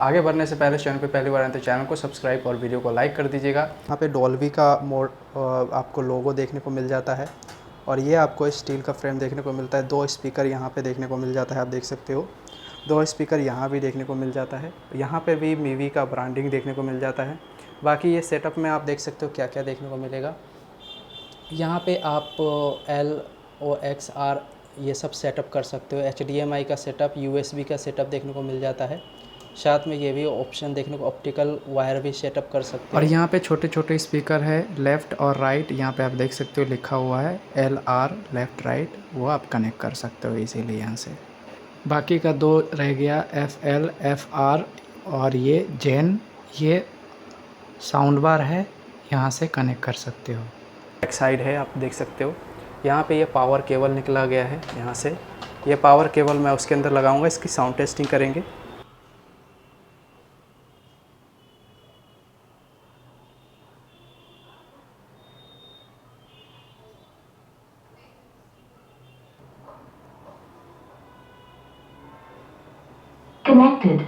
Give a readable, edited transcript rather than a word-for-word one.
आगे बढ़ने से पहले चैनल पे पहली बार आए तो चैनल को सब्सक्राइब और वीडियो को लाइक कर दीजिएगा। यहाँ पे डॉल्बी का मोड आपको लोगो देखने को मिल जाता है और ये आपको स्टील का फ्रेम देखने को मिलता है। 2 स्पीकर यहाँ पे देखने को मिल जाता है, आप देख सकते हो। 2 स्पीकर यहाँ भी देखने को मिल जाता है। यहाँ पे भी मीवी का ब्रांडिंग देखने को मिल जाता है। बाकी ये सेटअप में आप देख सकते हो क्या क्या देखने को मिलेगा। यहाँ पे आप LOXR ये सब सेटअप कर सकते हो। HDMI का सेटअप, USB का सेटअप देखने को मिल जाता है। साथ में ये भी ऑप्शन देखने को, ऑप्टिकल वायर भी सेटअप कर सकते हो। और यहाँ पे छोटे छोटे स्पीकर है लेफ़्ट और राइट, यहाँ पे आप देख सकते हो लिखा हुआ है LR लेफ़्ट राइट, वो आप कनेक्ट कर सकते हो इसीलिए यहाँ से। बाकी का 2 रह गया FL FR और ये जेन, ये साउंड बार है, यहाँ से कनेक्ट कर सकते हो। बैक साइड है, आप देख सकते हो। यहाँ पे ये पावर केबल निकला गया है यहाँ से। ये पावर केबल मैं उसके अंदर लगाऊंगा, इसकी साउंड टेस्टिंग करेंगे। Connected.